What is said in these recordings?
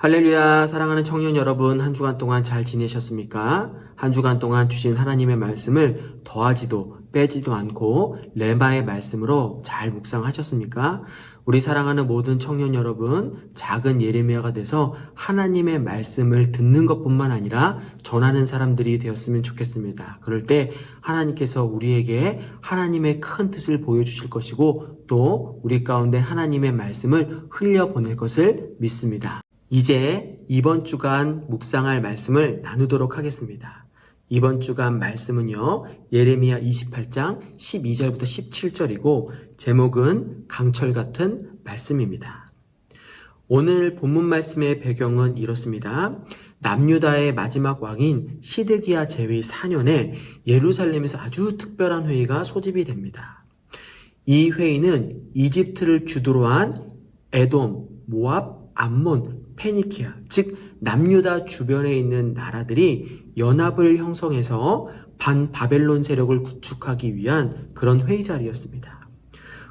할렐루야. 사랑하는 청년 여러분, 한 주간 동안 잘 지내셨습니까? 한 주간 동안 주신 하나님의 말씀을 더하지도 빼지도 않고 레마의 말씀으로 잘 묵상하셨습니까? 우리 사랑하는 모든 청년 여러분, 작은 예레미야가 돼서 하나님의 말씀을 듣는 것뿐만 아니라 전하는 사람들이 되었으면 좋겠습니다. 그럴 때 하나님께서 우리에게 하나님의 큰 뜻을 보여주실 것이고 또 우리 가운데 하나님의 말씀을 흘려보낼 것을 믿습니다. 이제 이번 주간 묵상할 말씀을 나누도록 하겠습니다. 이번 주간 말씀은요, 예레미야 28장 12절부터 17절이고 제목은 강철 같은 말씀입니다. 오늘 본문 말씀의 배경은 이렇습니다. 남유다의 마지막 왕인 시드기야 제위 4년에 예루살렘에서 아주 특별한 회의가 소집이 됩니다. 이 회의는 이집트를 주도로 한 에돔, 모압, 암몬, 페니키아, 즉 남유다 주변에 있는 나라들이 연합을 형성해서 반바벨론 세력을 구축하기 위한 그런 회의 자리였습니다.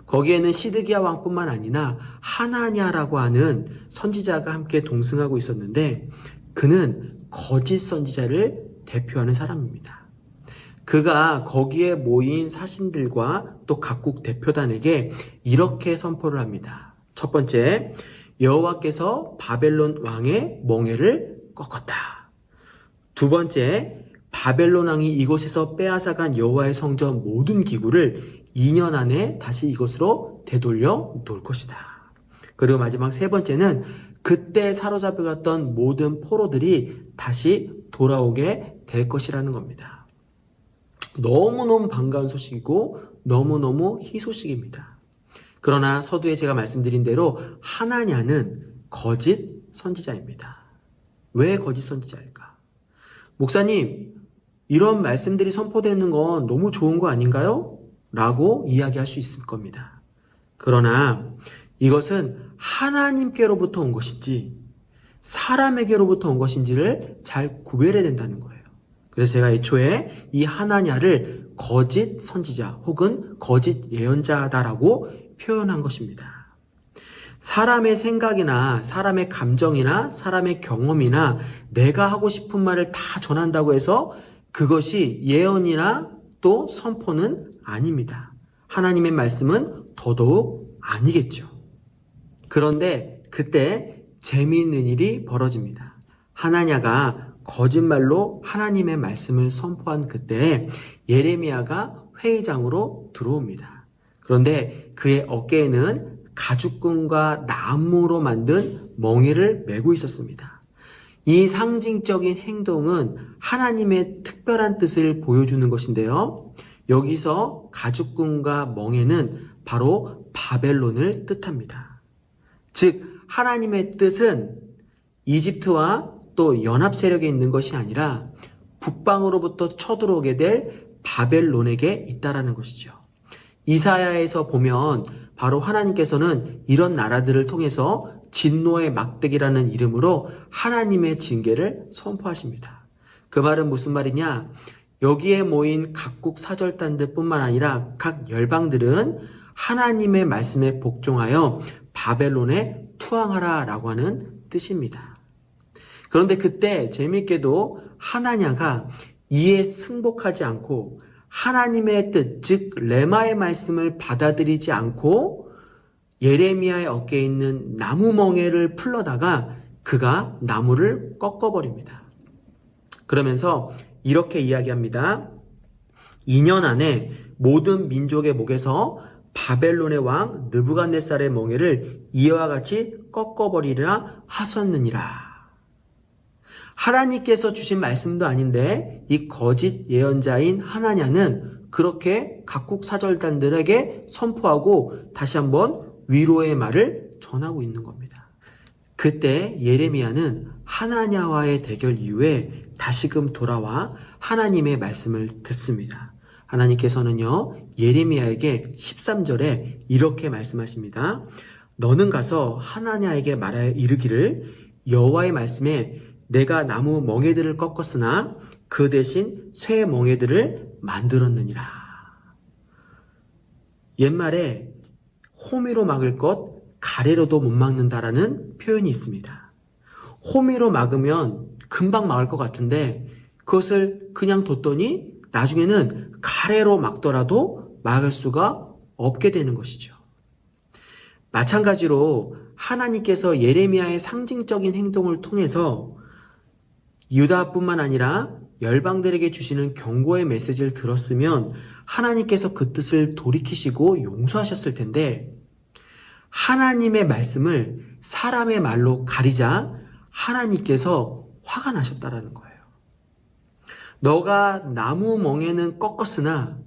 거기에는 시드기야 왕뿐만 아니라 하나냐라고 하는 선지자가 함께 동승하고 있었는데 그는 거짓 선지자를 대표하는 사람입니다. 그가 거기에 모인 사신들과 또 각국 대표단에게 이렇게 선포를 합니다. 첫 번째, 여호와께서 바벨론 왕의 멍에를 꺾었다. 두 번째, 바벨론 왕이 이곳에서 빼앗아간 여호와의 성전 모든 기구를 2년 안에 다시 이곳으로 되돌려 놓을 것이다. 그리고 마지막 세 번째는 그때 사로잡혀갔던 모든 포로들이 다시 돌아오게 될 것이라는 겁니다. 너무너무 반가운 소식이고 너무너무 희소식입니다. 그러나 서두에 제가 말씀드린 대로 하나냐는 거짓 선지자입니다. 왜 거짓 선지자일까? 목사님, 이런 말씀들이 선포되는 건 너무 좋은 거 아닌가요? 라고 이야기할 수 있을 겁니다. 그러나 이것은 하나님께로부터 온 것인지 사람에게로부터 온 것인지를 잘 구별해야 된다는 거예요. 그래서 제가 애초에 이 하나냐를 거짓 선지자 혹은 거짓 예언자다라고 표현한 것입니다. 사람의 생각이나 사람의 감정이나 사람의 경험이나 내가 하고 싶은 말을 다 전한다고 해서 그것이 예언이나 또 선포는 아닙니다. 하나님의 말씀은 더더욱 아니겠죠. 그런데 그때 재미있는 일이 벌어집니다. 하나냐가 거짓말로 하나님의 말씀을 선포한 그때 예레미야가 회의장으로 들어옵니다. 그런데 그의 어깨에는 가죽끈과 나무로 만든 멍에를 메고 있었습니다. 이 상징적인 행동은 하나님의 특별한 뜻을 보여주는 것인데요. 여기서 가죽끈과 멍에는 바로 바벨론을 뜻합니다. 즉 하나님의 뜻은 이집트와 또 연합 세력에 있는 것이 아니라 북방으로부터 쳐들어오게 될 바벨론에게 있다라는 것이죠. 이사야에서 보면 바로 하나님께서는 이런 나라들을 통해서 진노의 막대기라는 이름으로 하나님의 징계를 선포하십니다. 그 말은 무슨 말이냐? 여기에 모인 각국 사절단들 뿐만 아니라 각 열방들은 하나님의 말씀에 복종하여 바벨론에 투항하라 라고 하는 뜻입니다. 그런데 그때 재미있게도 하나냐가 이에 승복하지 않고 하나님의 뜻, 즉 레마의 말씀을 받아들이지 않고 예레미야의 어깨에 있는 나무 멍에를 풀러다가 그가 나무를 꺾어버립니다. 그러면서 이렇게 이야기합니다. 2년 안에 모든 민족의 목에서 바벨론의 왕 느부갓네살의 멍에를 이와 같이 꺾어버리라 하셨느니라. 하나님께서 주신 말씀도 아닌데 이 거짓 예언자인 하나냐는 그렇게 각국 사절단들에게 선포하고 다시 한번 위로의 말을 전하고 있는 겁니다. 그때 예레미야는 하나냐와의 대결 이후에 다시금 돌아와 하나님의 말씀을 듣습니다. 하나님께서는요, 예레미야에게 13절에 이렇게 말씀하십니다. 너는 가서 하나냐에게 말하여 이르기를 여호와의 말씀에 내가 나무 멍에들을 꺾었으나 그 대신 쇠 멍에들을 만들었느니라. 옛말에 호미로 막을 것 가래로도 못 막는다라는 표현이 있습니다. 호미로 막으면 금방 막을 것 같은데 그것을 그냥 뒀더니 나중에는 가래로 막더라도 막을 수가 없게 되는 것이죠. 마찬가지로 하나님께서 예레미야의 상징적인 행동을 통해서 유다뿐만 아니라 열방들에게 주시는 경고의 메시지를 들었으면 하나님께서 그 뜻을 돌이키시고 용서하셨을 텐데 하나님의 말씀을 사람의 말로 가리자 하나님께서 화가 나셨다라는 거예요. 너가 나무 멍에는 꺾었으나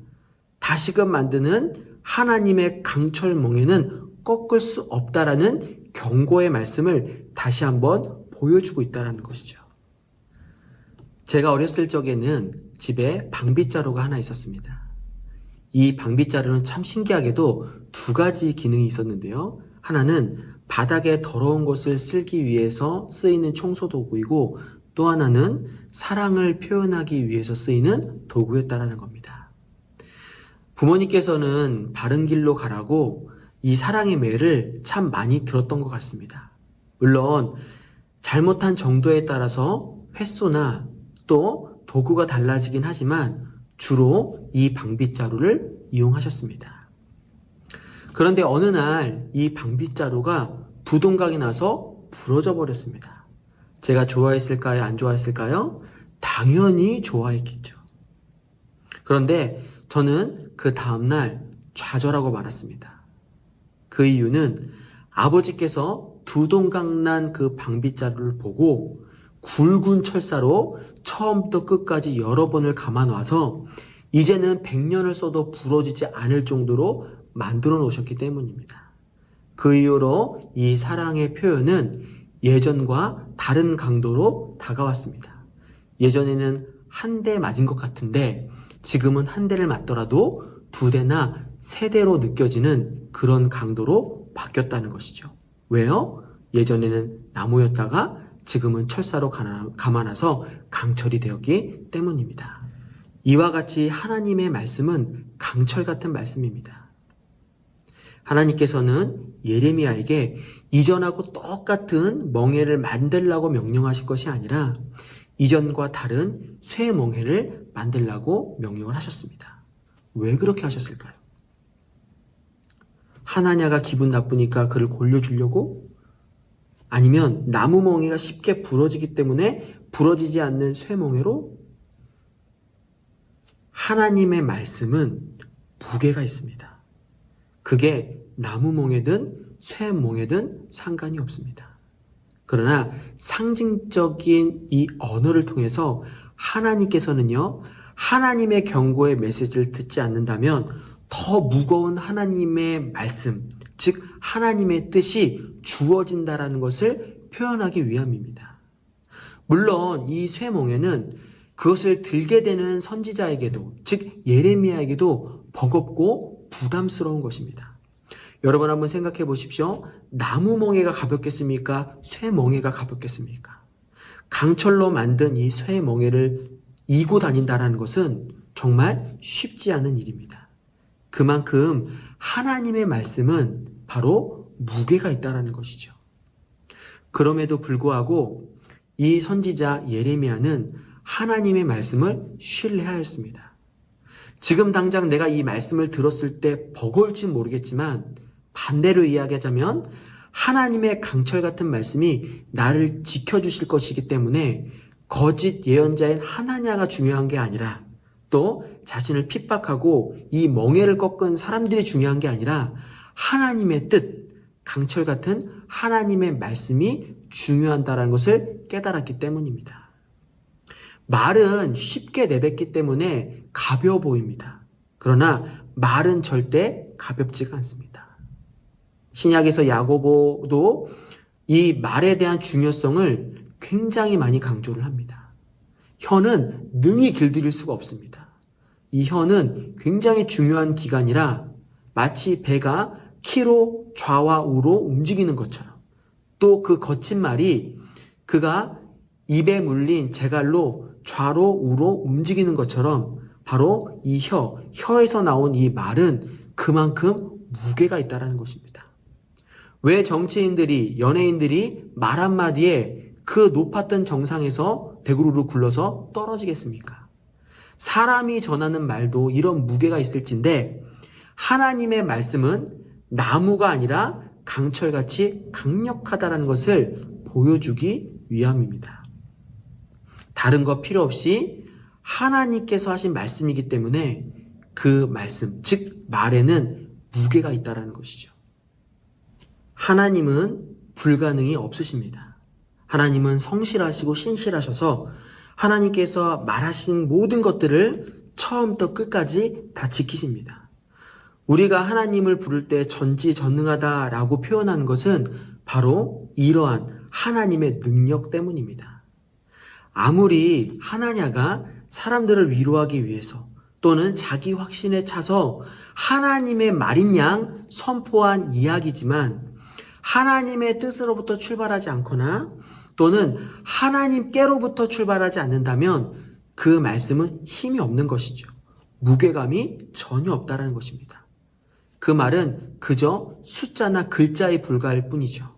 다시금 만드는 하나님의 강철 멍에는 꺾을 수 없다라는 경고의 말씀을 다시 한번 보여주고 있다는 것이죠. 제가 어렸을 적에는 집에 방빗자루가 하나 있었습니다. 이 방빗자루는 참 신기하게도 두 가지 기능이 있었는데요. 하나는 바닥에 더러운 것을 쓸기 위해서 쓰이는 청소도구이고 또 하나는 사랑을 표현하기 위해서 쓰이는 도구였다라는 겁니다. 부모님께서는 바른 길로 가라고 이 사랑의 매를 참 많이 들었던 것 같습니다. 물론 잘못한 정도에 따라서 횟수나 또 도구가 달라지긴 하지만 주로 이 방빗자루를 이용하셨습니다. 그런데 어느 날 이 방빗자루가 두 동강이 나서 부러져 버렸습니다. 제가 좋아했을까요? 안 좋아했을까요? 당연히 좋아했겠죠. 그런데 저는 그 다음날 좌절하고 말았습니다. 그 이유는 아버지께서 두 동강 난 그 방빗자루를 보고 굵은 철사로 처음부터 끝까지 여러 번을 감아 놔서 이제는 100년을 써도 부러지지 않을 정도로 만들어 놓으셨기 때문입니다. 그 이후로 이 사랑의 표현은 예전과 다른 강도로 다가왔습니다. 예전에는 한 대 맞은 것 같은데 지금은 한 대를 맞더라도 두 대나 세 대로 느껴지는 그런 강도로 바뀌었다는 것이죠. 왜요? 예전에는 나무였다가 지금은 철사로 감아놔서 강철이 되었기 때문입니다. 이와 같이 하나님의 말씀은 강철 같은 말씀입니다. 하나님께서는 예레미야에게 이전하고 똑같은 멍에를 만들라고 명령하실 것이 아니라 이전과 다른 쇠 멍에를 만들라고 명령을 하셨습니다. 왜 그렇게 하셨을까요? 하나냐가 기분 나쁘니까 그를 골려주려고? 아니면 나무 멍에가 쉽게 부러지기 때문에 부러지지 않는 쇠 멍에로? 하나님의 말씀은 무게가 있습니다. 그게 나무 멍에든 쇠 멍에든 상관이 없습니다. 그러나 상징적인 이 언어를 통해서 하나님께서는요, 하나님의 경고의 메시지를 듣지 않는다면 더 무거운 하나님의 말씀, 즉 하나님의 뜻이 주어진다라는 것을 표현하기 위함입니다. 물론 이 쇠멍에는 그것을 들게 되는 선지자에게도, 즉 예레미야에게도 버겁고 부담스러운 것입니다. 여러분 한번 생각해 보십시오. 나무 멍에가 가볍겠습니까? 쇠 멍에가 가볍겠습니까? 강철로 만든 이 쇠 멍에를 이고 다닌다는 것은 정말 쉽지 않은 일입니다. 그만큼 하나님의 말씀은 바로 무게가 있다는 것이죠. 그럼에도 불구하고 이 선지자 예레미야는 하나님의 말씀을 신뢰하였습니다. 지금 당장 내가 이 말씀을 들었을 때 버거울지 모르겠지만 반대로 이야기하자면 하나님의 강철 같은 말씀이 나를 지켜주실 것이기 때문에 거짓 예언자인 하나냐가 중요한 게 아니라 또 자신을 핍박하고 이 멍에를 꺾은 사람들이 중요한 게 아니라 하나님의 뜻, 강철 같은 하나님의 말씀이 중요하다는 것을 깨달았기 때문입니다. 말은 쉽게 내뱉기 때문에 가벼워 보입니다. 그러나 말은 절대 가볍지가 않습니다. 신약에서 야고보도 이 말에 대한 중요성을 굉장히 많이 강조를 합니다. 혀는 능히 길들일 수가 없습니다. 이 혀는 굉장히 중요한 기관이라 마치 배가 키로 좌와 우로 움직이는 것처럼 또 그 거친 말이 그가 입에 물린 재갈로 좌로 우로 움직이는 것처럼 바로 이 혀에서 나온 이 말은 그만큼 무게가 있다는 것입니다. 왜 정치인들이, 연예인들이 말 한마디에 그 높았던 정상에서 대구르르 굴러서 떨어지겠습니까? 사람이 전하는 말도 이런 무게가 있을진데 하나님의 말씀은 나무가 아니라 강철같이 강력하다는 것을 보여주기 위함입니다. 다른 거 필요 없이 하나님께서 하신 말씀이기 때문에 그 말씀, 즉 말에는 무게가 있다는 것이죠. 하나님은 불가능이 없으십니다. 하나님은 성실하시고 신실하셔서 하나님께서 말하신 모든 것들을 처음부터 끝까지 다 지키십니다. 우리가 하나님을 부를 때 전지전능하다라고 표현하는 것은 바로 이러한 하나님의 능력 때문입니다. 아무리 하나냐가 사람들을 위로하기 위해서 또는 자기 확신에 차서 하나님의 말인 양 선포한 이야기지만 하나님의 뜻으로부터 출발하지 않거나 또는 하나님께로부터 출발하지 않는다면 그 말씀은 힘이 없는 것이죠. 무게감이 전혀 없다는 것입니다. 그 말은 그저 숫자나 글자에 불과할 뿐이죠.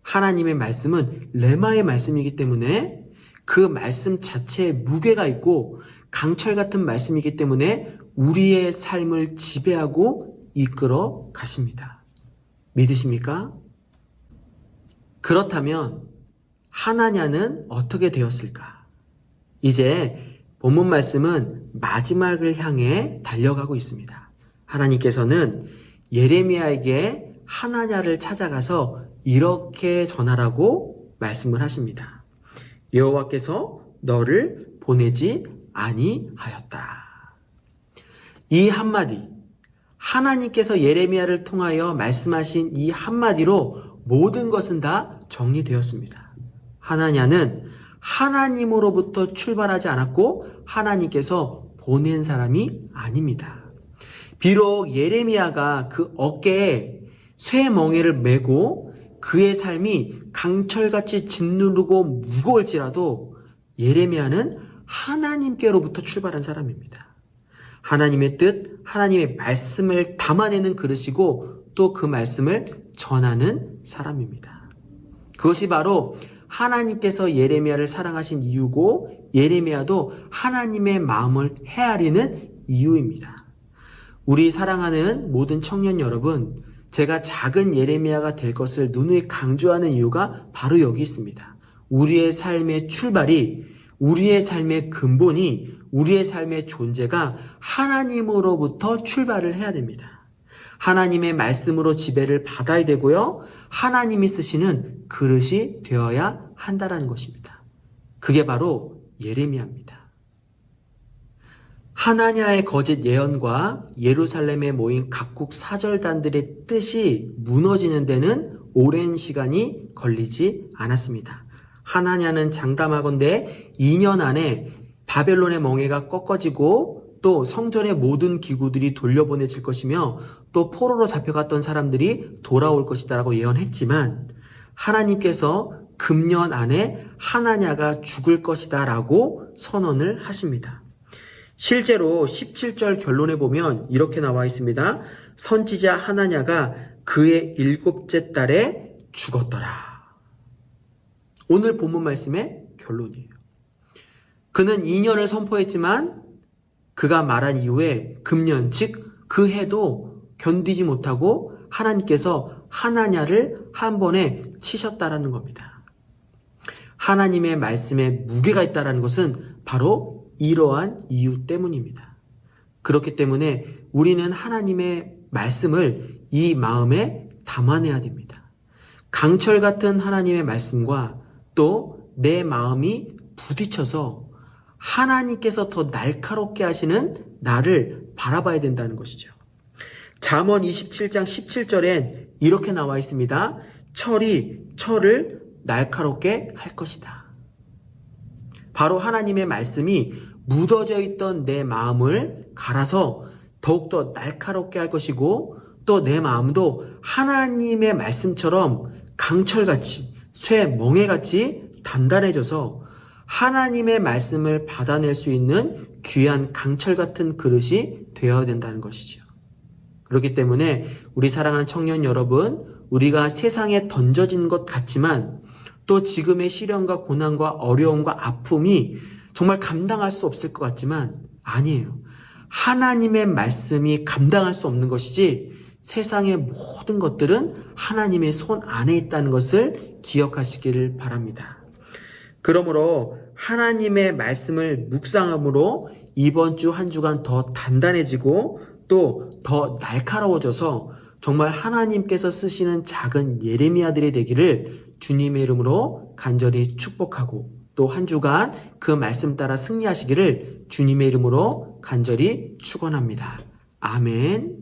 하나님의 말씀은 레마의 말씀이기 때문에 그 말씀 자체에 무게가 있고 강철 같은 말씀이기 때문에 우리의 삶을 지배하고 이끌어 가십니다. 믿으십니까? 그렇다면 하나냐는 어떻게 되었을까? 이제 본문 말씀은 마지막을 향해 달려가고 있습니다. 하나님께서는 예레미야에게 하나냐를 찾아가서 이렇게 전하라고 말씀을 하십니다. 여호와께서 너를 보내지 아니하였다. 이 한마디, 하나님께서 예레미야를 통하여 말씀하신 이 한마디로 모든 것은 다 정리되었습니다. 하나냐는 하나님으로부터 출발하지 않았고 하나님께서 보낸 사람이 아닙니다. 비록 예레미야가 그 어깨에 쇠 멍에를 메고 그의 삶이 강철같이 짓누르고 무거울지라도 예레미야는 하나님께로부터 출발한 사람입니다. 하나님의 뜻, 하나님의 말씀을 담아내는 그릇이고 또 그 말씀을 전하는 사람입니다. 그것이 바로 하나님께서 예레미야를 사랑하신 이유고 예레미야도 하나님의 마음을 헤아리는 이유입니다. 우리 사랑하는 모든 청년 여러분, 제가 작은 예레미야가 될 것을 누누이 강조하는 이유가 바로 여기 있습니다. 우리의 삶의 출발이, 우리의 삶의 근본이, 우리의 삶의 존재가 하나님으로부터 출발을 해야 됩니다. 하나님의 말씀으로 지배를 받아야 되고요. 하나님이 쓰시는 그릇이 되어야 한다는 것입니다. 그게 바로 예레미야입니다. 하나냐의 거짓 예언과 예루살렘에 모인 각국 사절단들의 뜻이 무너지는 데는 오랜 시간이 걸리지 않았습니다. 하나냐는 장담하건대 2년 안에 바벨론의 멍에가 꺾어지고 또 성전의 모든 기구들이 돌려보내질 것이며 또 포로로 잡혀갔던 사람들이 돌아올 것이다라고 예언했지만 하나님께서 금년 안에 하나냐가 죽을 것이다라고 선언을 하십니다. 실제로 17절 결론에 보면 이렇게 나와 있습니다. 선지자 하나냐가 그의 7째 달에 죽었더라. 오늘 본문 말씀의 결론이에요. 그는 2년을 선포했지만 그가 말한 이후에 금년 즉 그 해도 견디지 못하고 하나님께서 하나냐를 한 번에 치셨다라는 겁니다. 하나님의 말씀에 무게가 있다는 것은 바로 이러한 이유 때문입니다. 그렇기 때문에 우리는 하나님의 말씀을 이 마음에 담아내야 됩니다. 강철 같은 하나님의 말씀과 또 내 마음이 부딪혀서 하나님께서 더 날카롭게 하시는 나를 바라봐야 된다는 것이죠. 잠언 27장 17절엔 이렇게 나와 있습니다. 철이 철을 날카롭게 할 것이다. 바로 하나님의 말씀이 묻어져 있던 내 마음을 갈아서 더욱더 날카롭게 할 것이고 또 내 마음도 하나님의 말씀처럼 강철같이 쇠 멍에같이 단단해져서 하나님의 말씀을 받아낼 수 있는 귀한 강철 같은 그릇이 되어야 된다는 것이죠. 그렇기 때문에 우리 사랑하는 청년 여러분, 우리가 세상에 던져진 것 같지만 또 지금의 시련과 고난과 어려움과 아픔이 정말 감당할 수 없을 것 같지만 아니에요. 하나님의 말씀이 감당할 수 없는 것이지 세상의 모든 것들은 하나님의 손 안에 있다는 것을 기억하시기를 바랍니다. 그러므로 하나님의 말씀을 묵상함으로 이번 주 한 주간 더 단단해지고 또 더 날카로워져서 정말 하나님께서 쓰시는 작은 예레미야들이 되기를 주님의 이름으로 간절히 축복하고 또 한 주간 그 말씀 따라 승리하시기를 주님의 이름으로 간절히 축원합니다. 아멘.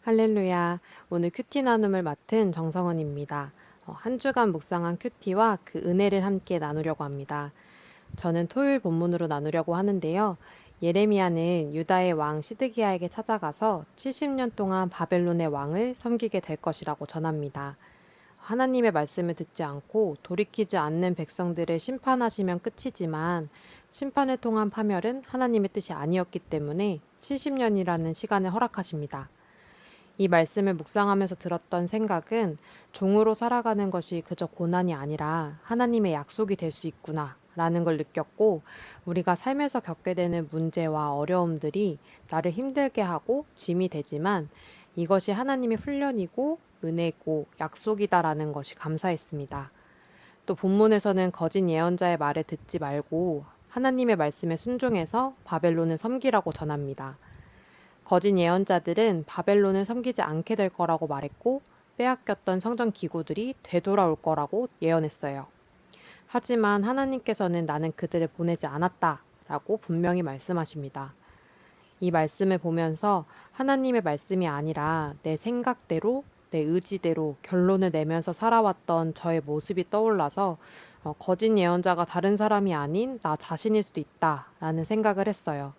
할렐루야. 오늘 큐티 나눔을 맡은 정성원입니다. 한 주간 묵상한 큐티와 그 은혜를 함께 나누려고 합니다. 저는 토요일 본문으로 나누려고 하는데요. 예레미야는 유다의 왕 시드기야에게 찾아가서 70년 동안 바벨론의 왕을 섬기게 될 것이라고 전합니다. 하나님의 말씀을 듣지 않고 돌이키지 않는 백성들을 심판하시면 끝이지만 심판을 통한 파멸은 하나님의 뜻이 아니었기 때문에 70년이라는 시간을 허락하십니다. 이 말씀을 묵상하면서 들었던 생각은 종으로 살아가는 것이 그저 고난이 아니라 하나님의 약속이 될 수 있구나 라는 걸 느꼈고, 우리가 삶에서 겪게 되는 문제와 어려움들이 나를 힘들게 하고 짐이 되지만 이것이 하나님의 훈련이고 은혜고 약속이다라는 것이 감사했습니다. 또 본문에서는 거짓 예언자의 말에 듣지 말고 하나님의 말씀에 순종해서 바벨론을 섬기라고 전합니다. 거짓 예언자들은 바벨론을 섬기지 않게 될 거라고 말했고 빼앗겼던 성전 기구들이 되돌아올 거라고 예언했어요. 하지만 하나님께서는 나는 그들을 보내지 않았다 라고 분명히 말씀하십니다. 이 말씀을 보면서 하나님의 말씀이 아니라 내 생각대로, 내 의지대로 결론을 내면서 살아왔던 저의 모습이 떠올라서 거짓 예언자가 다른 사람이 아닌 나 자신일 수도 있다라는 생각을 했어요.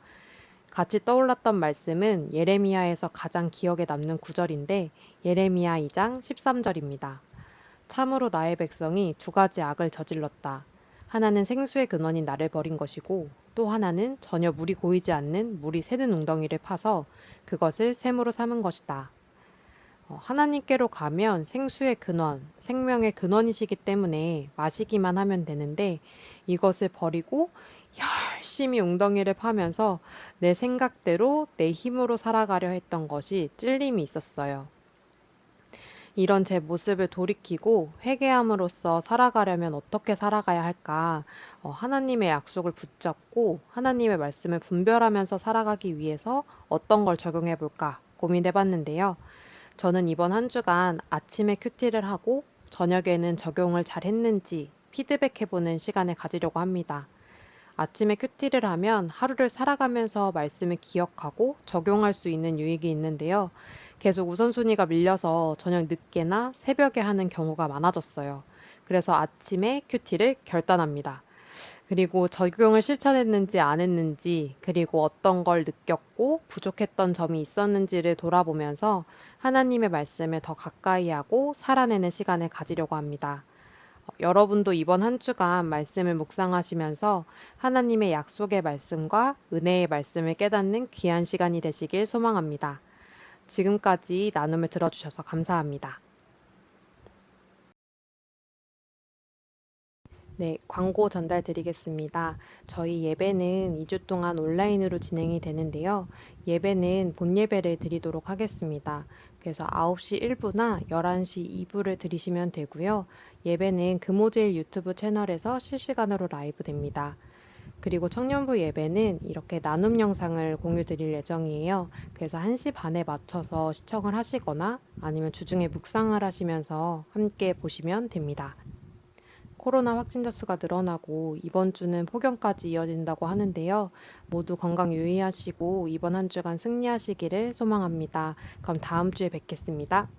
같이 떠올랐던 말씀은 예레미야에서 가장 기억에 남는 구절인데 예레미야 2장 13절입니다. 참으로 나의 백성이 두 가지 악을 저질렀다. 하나는 생수의 근원인 나를 버린 것이고 또 하나는 전혀 물이 고이지 않는 물이 새는 웅덩이를 파서 그것을 샘으로 삼은 것이다. 하나님께로 가면 생수의 근원, 생명의 근원이시기 때문에 마시기만 하면 되는데 이것을 버리고 열심히 웅덩이를 파면서 내 생각대로 내 힘으로 살아가려 했던 것이 찔림이 있었어요. 이런 제 모습을 돌이키고 회개함으로써 살아가려면 어떻게 살아가야 할까? 하나님의 약속을 붙잡고 하나님의 말씀을 분별하면서 살아가기 위해서 어떤 걸 적용해 볼까 고민해 봤는데요. 저는 이번 한 주간 아침에 큐티를 하고 저녁에는 적용을 잘 했는지 피드백해 보는 시간을 가지려고 합니다. 아침에 큐티를 하면 하루를 살아가면서 말씀을 기억하고 적용할 수 있는 유익이 있는데요. 계속 우선순위가 밀려서 저녁 늦게나 새벽에 하는 경우가 많아졌어요. 그래서 아침에 큐티를 결단합니다. 그리고 적용을 실천했는지 안 했는지, 그리고 어떤 걸 느꼈고 부족했던 점이 있었는지를 돌아보면서 하나님의 말씀을 더 가까이 하고 살아내는 시간을 가지려고 합니다. 여러분도 이번 한 주간 말씀을 묵상하시면서 하나님의 약속의 말씀과 은혜의 말씀을 깨닫는 귀한 시간이 되시길 소망합니다. 지금까지 나눔을 들어주셔서 감사합니다. 네, 광고 전달 드리겠습니다. 저희 예배는 2주 동안 온라인으로 진행이 되는데요. 예배는 본 예배를 드리도록 하겠습니다. 그래서 9시 1부나 11시 2부를 드리시면 되고요. 예배는 금오제일 유튜브 채널에서 실시간으로 라이브 됩니다. 그리고 청년부 예배는 이렇게 나눔 영상을 공유 드릴 예정이에요. 그래서 1시 반에 맞춰서 시청을 하시거나 아니면 주중에 묵상을 하시면서 함께 보시면 됩니다. 코로나 확진자 수가 늘어나고 이번 주는 폭염까지 이어진다고 하는데요. 모두 건강 유의하시고 이번 한 주간 승리하시기를 소망합니다. 그럼 다음 주에 뵙겠습니다.